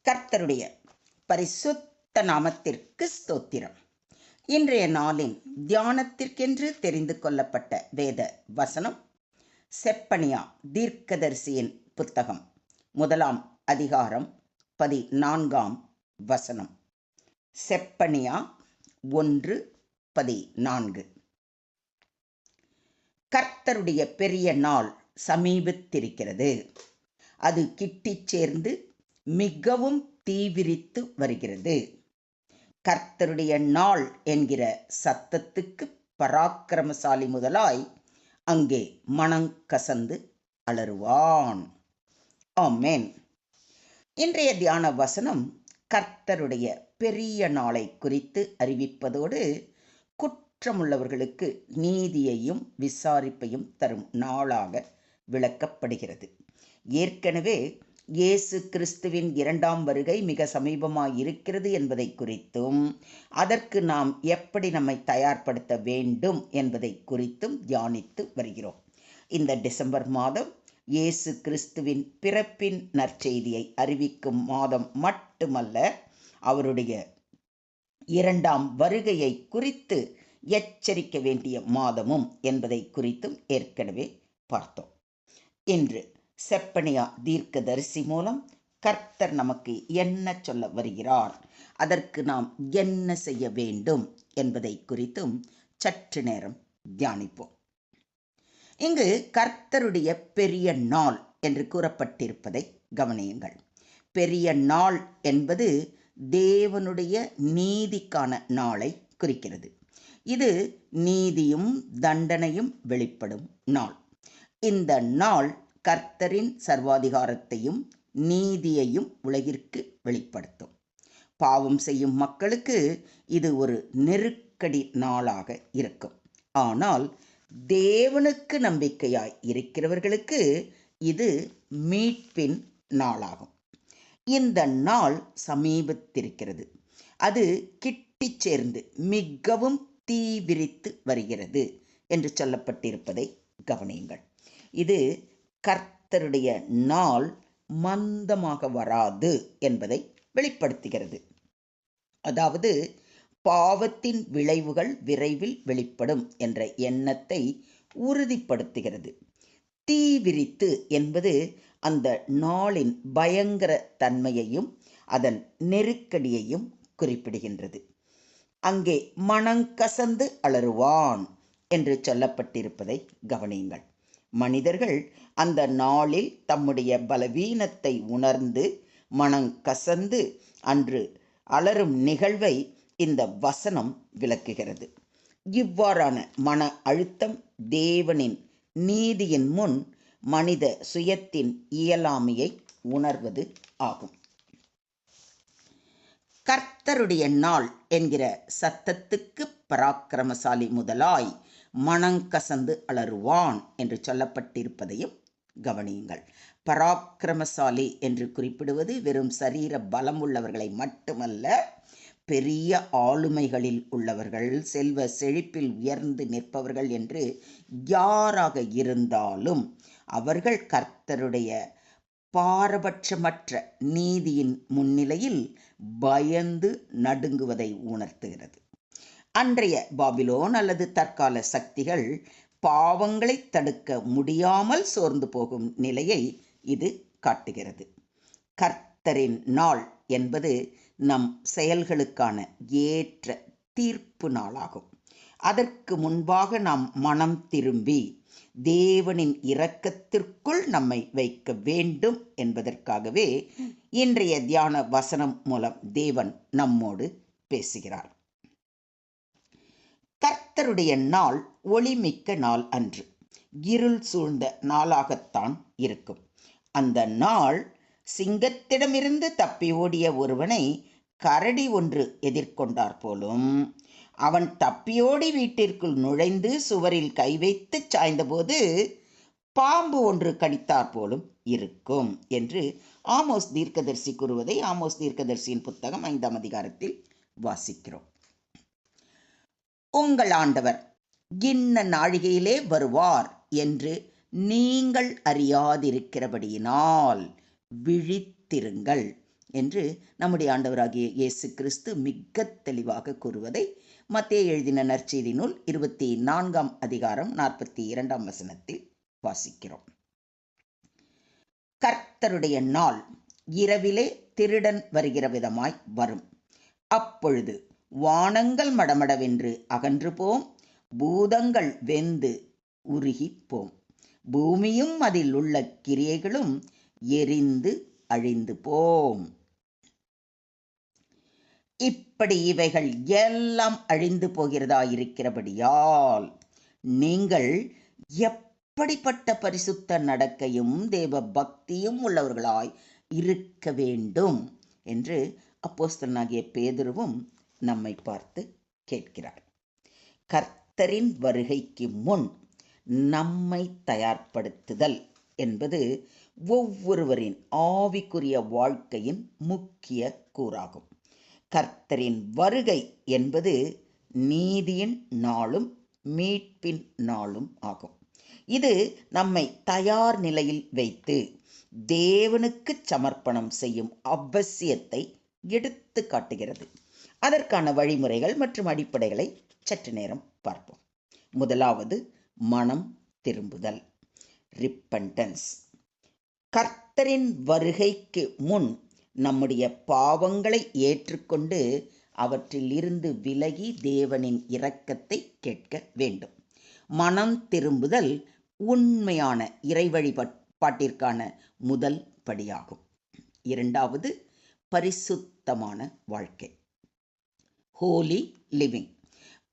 கர்த்தருடைய பரிசுத்த நாமத்திற்கு ஸ்தோத்திரம். இன்றைய நாளின் தியானத்திற்கென்று தெரிந்து கொள்ளப்பட்ட வேத வசனம் செப்பனியா தீர்க்கதரிசியின் புத்தகம் 1 அதிகாரம் 14 வசனம். செப்பனியா 1:14. கர்த்தருடைய பெரிய நாள் சமீபித்திருக்கிறது. அது கிட்டிச் சேர்ந்து மிகவும் தீவிரித்து வருகிறது. கர்த்தருடைய நாள் என்கிற சத்தத்துக்கு பராக்கிரமசாலி முதலாய் அங்கே மனங்கசந்து அலறுவான். ஆமென். இன்றைய தியான வசனம் கர்த்தருடைய பெரிய நாளை குறித்து அறிவிப்பதோடு குற்றமுள்ளவர்களுக்கு நீதியையும் விசாரிப்பையும் தரும் நாளாக விளக்கப்படுகிறது. ஏற்கனவே இயேசு கிறிஸ்துவின் 2ஆம் வருகை மிக சமீபமாயிருக்கிறது என்பதை குறித்தும் அதற்கு நாம் எப்படி நம்மை தயார்படுத்த வேண்டும் என்பதை குறித்தும் தியானித்து வருகிறோம். இந்த டிசம்பர் மாதம் இயேசு கிறிஸ்துவின் பிறப்பின் நற்செய்தியை அறிவிக்கும் மாதம் மட்டுமல்ல, அவருடைய 2ஆம் வருகையை குறித்து எச்சரிக்க வேண்டிய மாதமும் என்பதை குறித்தும் ஏற்கனவே பார்த்தோம். இன்று செப்பனியா தீர்க்கதரிசி மூலம் கர்த்தர் நமக்கு என்ன சொல்ல வருகிறார், அதற்கு நாம் என்ன செய்ய வேண்டும் என்பதை குறித்தும் சற்று நேரம் தியானிப்போம். இங்கு கர்த்தருடைய பெரிய நாள் என்று கூறப்பட்டிருப்பதை கவனியுங்கள். பெரிய நாள் என்பது தேவனுடைய நீதிக்கான நாளை குறிக்கிறது. இது நீதியும் தண்டனையும் வெளிப்படும் நாள். இந்த நாள் கர்த்தரின் சர்வாதிகாரத்தையும் நீதியையும் உலகிற்கு வெளிப்படுத்தும். பாவம் செய்யும் மக்களுக்கு இது ஒரு நெருக்கடி நாளாக இருக்கும். ஆனால் தேவனுக்கு நம்பிக்கையாய் இருக்கிறவர்களுக்கு இது மீட்பின் நாளாகும். இந்த நாள் சமீபத்திருக்கிறது. அது கிட்டிச் சேர்ந்து மிகவும் தீவிரித்து வருகிறது என்று சொல்லப்பட்டிருப்பதை கவனியுங்கள். இது கர்த்தருடைய நாள் மந்தமாக வராது என்பதை வெளிப்படுத்துகிறது. அதாவது பாவத்தின் விளைவுகள் விரைவில் வெளிப்படும் என்ற எண்ணத்தை உறுதிப்படுத்துகிறது. தீவிரித்து என்பது அந்த நாளின் பயங்கர தன்மையையும் அதன் நெருக்கடியையும் குறிப்பிடுகின்றது. அங்கே மனங்கசந்து அலறுவான் என்று சொல்லப்பட்டிருப்பதை கவனியுங்கள். மனிதர்கள் அந்த நாளில் தம்முடைய பலவீனத்தை உணர்ந்து மனங்கசந்து அன்று அலறும் நிகழ்வை இந்த வசனம் விளக்குகிறது. இவ்வாறான மன அழுத்தம் தேவனின் நீதியின் முன் மனித சுயத்தின் இயலாமையை உணர்வது ஆகும். கர்த்தருடைய நாள் என்கிற சத்தத்துக்கு பராக்கிரமசாலி முதலாய் மனங்கசந்து அலறுவான் என்று சொல்லப்பட்டிருப்பதையும் கவனியுங்கள். பராக்கிரமசாலி என்று குறிப்பிடுவது வெறும் சரீர பலம் உள்ளவர்களை மட்டுமல்ல, பெரிய ஆளுமைகளில் உள்ளவர்கள், செல்வ செழிப்பில் உயர்ந்து நிற்பவர்கள் என்று யாராக இருந்தாலும் அவர்கள் கர்த்தருடைய பாரபட்சமற்ற நீதியின் முன்னிலையில் பயந்து நடுங்குவதை உணர்த்துகிறது. அன்றைய பாபிலோன் அல்லது தற்கால சக்திகள் பாவங்களை தடுக்க முடியாமல் சோர்ந்து போகும் நிலையை இது காட்டுகிறது. கர்த்தரின் நாள் என்பது நம் செயல்களுக்கான ஏற்ற தீர்ப்பு நாளாகும். அதற்கு முன்பாக நாம் மனம் திரும்பி தேவனின் இரக்கத்திற்குள் நம்மை வைக்க வேண்டும் என்பதற்காகவே இன்றைய தியான வசனம் மூலம் தேவன் நம்மோடு பேசுகிறார். கர்த்தருடைய நாள் ஒளிமிக்க நாள் அன்று, இருள் சூழ்ந்த நாளாகத்தான் இருக்கும். அந்த நாள் சிங்கத்திடமிருந்து தப்பி ஓடிய ஒருவனை கரடி ஒன்று எதிர்கொண்டார் போலும், அவன் தப்பியோடி வீட்டிற்குள் நுழைந்து சுவரில் கை வைத்து சாய்ந்தபோது பாம்பு ஒன்று கடித்தார் போலும் இருக்கும் என்று ஆமோஸ் தீர்க்கதரிசி கூறுவதை ஆமோஸ் தீர்க்கதரிசியின் புத்தகம் 5ஆம் அதிகாரத்தில் வாசிக்கிறோம். உங்கள் ஆண்டவர் இன்ன நாழிகையிலே வருவார் என்று நீங்கள் அறியாதிருக்கிறபடியினால் விழித்திருங்கள் என்று நம்முடைய ஆண்டவராகிய இயேசு கிறிஸ்து மிக தெளிவாக கூறுவதை மத்தேயு எழுதின நற்செய்தி நூல் 24ஆம் அதிகாரம் 42ஆம் வசனத்தில் வாசிக்கிறோம். கர்த்தருடைய நாள் இரவிலே திருடன் வருகிற விதமாய் வரும். அப்பொழுது வானங்கள் மடமடவென்று அகன்று போம், பூதங்கள் வெந்து உருகிப்போம், பூமியும் அதில் உள்ள கிரியைகளும் எரிந்து அழிந்து போம். இப்படி இவைகள் எல்லாம் அழிந்து போகிறதா இருக்கிறபடியால் நீங்கள் எப்படிப்பட்ட பரிசுத்த நடக்கையும் தேவ பக்தியும் உள்ளவர்களாய் இருக்க வேண்டும் என்று அப்போஸ்தலனாகிய பேதுருவும் நம்மை பார்த்து கேட்கிறார். கர்த்தரின் வருகைக்கு முன் நம்மை தயார்படுத்துதல் என்பது ஒவ்வொருவரின் ஆவிக்குரிய வாழ்க்கையின் முக்கிய கூறாகும். கர்த்தரின் வருகை என்பது நீதியின் நாளும் மீட்பின் நாளும் ஆகும். இது நம்மை தயார் நிலையில் வைத்து தேவனுக்கு சமர்ப்பணம் செய்யும் அவசியத்தை எடுத்து காட்டுகிறது. அதற்கான வழிமுறைகள் மற்றும் அடிப்படைகளை சற்று நேரம் பார்ப்போம். முதலாவது மனம் திரும்புதல், ரிப்பன்டன்ஸ். கர்த்தரின் வருகைக்கு முன் நம்முடைய பாவங்களை ஏற்றுக்கொண்டு அவற்றில் இருந்து விலகி தேவனின் இரக்கத்தை கேட்க வேண்டும். மனம் திரும்புதல் உண்மையான இறை வழிபாட்டிற்கான முதல் படியாகும். இரண்டாவது பரிசுத்தமான வாழ்க்கை, ஹோலி லிவிங்.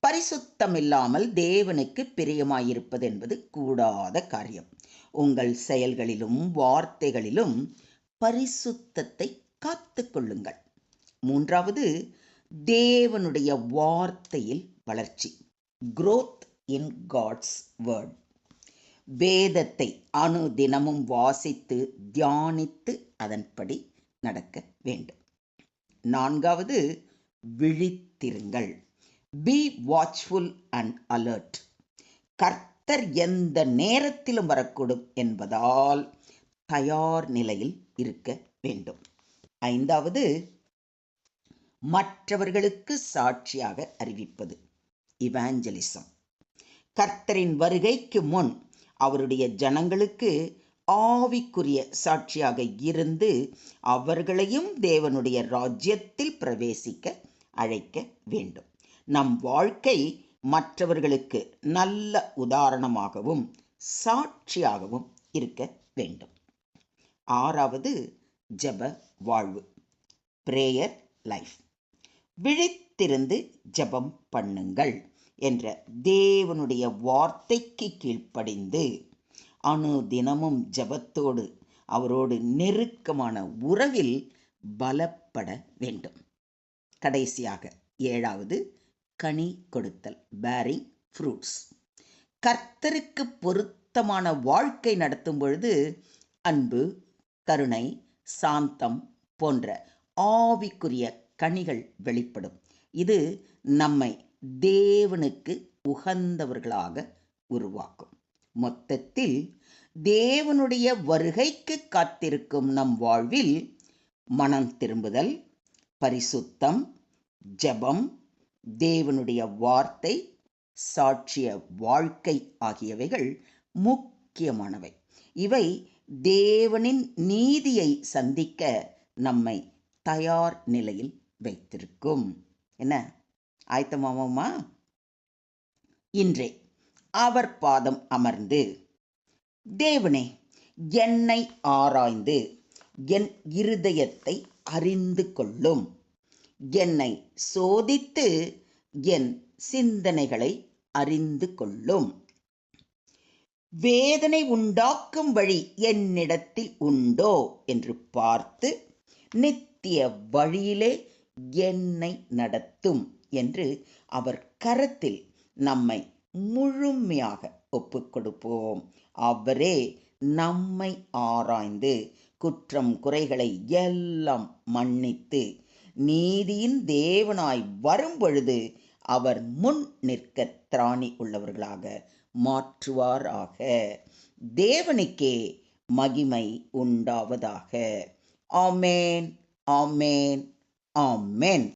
பரிசுத்தம் இல்லாமல் தேவனுக்கு பிரியமாயிருப்பது என்பது கூடாத காரியம். உங்கள் செயல்களிலும் வார்த்தைகளிலும் பரிசுத்தத்தை காத்து கொள்ளுங்கள். மூன்றாவது தேவனுடைய வார்த்தையில் வளர்ச்சி, growth in God's word. வேதத்தை அனுதினமும் வாசித்து தியானித்து அதன்படி நடக்க வேண்டும். நான்காவது விழித்திருங்கள், be watchful and alert. கர்த்தர் எந்த நேரத்திலும் வரக்கூடும் என்பதால் தயார் நிலையில் இருக்க வேண்டும். ஐந்தாவது மற்றவர்களுக்கு சாட்சியாக அறிவிப்பது, இவாஞ்சலிசம். கர்த்தரின் வருகைக்கு முன் அவருடைய ஜனங்களுக்கு ஆவிக்குரிய சாட்சியாக இருந்து அவர்களையும் தேவனுடைய ராஜ்யத்தில் பிரவேசிக்க அழைக்க வேண்டும். நம் வாழ்க்கை மற்றவர்களுக்கு நல்ல உதாரணமாகவும் சாட்சியாகவும் இருக்க வேண்டும். ஆறாவது ஜெப வாழ்வு, பிரேயர் லைஃப். விழித்திருந்து ஜெபம் பண்ணுங்கள் என்ற தேவனுடைய வார்த்தைக்கு கீழ்ப்படிந்து அனுதினமும் ஜெபத்தோடு அவரோடு நெருக்கமான உறவில் பலப்பட வேண்டும். கடைசியாக ஏழாவது கனி கொடுத்தல், பேரிங் ஃப்ரூட்ஸ். கர்த்தருக்கு பொருத்தமான வாழ்க்கை நடத்தும் பொழுது அன்பு, கருணை, சாந்தம் போன்ற ஆவிக்குரிய கனிகள் வெளிப்படும். இது நம்மை தேவனுக்கு உகந்தவர்களாக உருவாக்கும். மொத்தத்தில் தேவனுடைய வருகைக்கு காத்திருக்கும் நம் வாழ்வில் மனம் திரும்புதல், பரிசுத்தம், ஜெபம், தேவனுடைய வார்த்தை, சாட்சிய வாழ்க்கை ஆகியவைகள் முக்கியமானவை. இவை தேவனின் நீதியை சந்திக்க நம்மை தயார் நிலையில் வைத்திருக்கும். என்ன ஆயத்தமாவோமா? இன்றே அவர் பாதம் அமர்ந்து, தேவனே என்னை ஆராய்ந்து என் இருதயத்தை அறிந்து கொள்ளும், என்னை சோதித்து என் சிந்தனைகளை அறிந்து கொள்ளும், வேதனை உண்டாக்கும் வழி என்னிடத்தில் உண்டோ என்று பார்த்து நித்திய வழியிலே என்னை நடத்தும் என்று அவர் கரத்தில் நம்மை முழுமையாக ஒப்புக்கொடுப்போம். அவரே நம்மை ஆராய்ந்து குற்றம் குறைகளை எல்லாம் மன்னித்து நீதியின் தேவனாய் வரும்பொழுது அவர் முன் நிற்க திராணி உள்ளவர்களாக மாற்றுவாராக. தேவனுக்கே மகிமை உண்டாவதாக. ஆமேன், ஆமேன், ஆமேன்.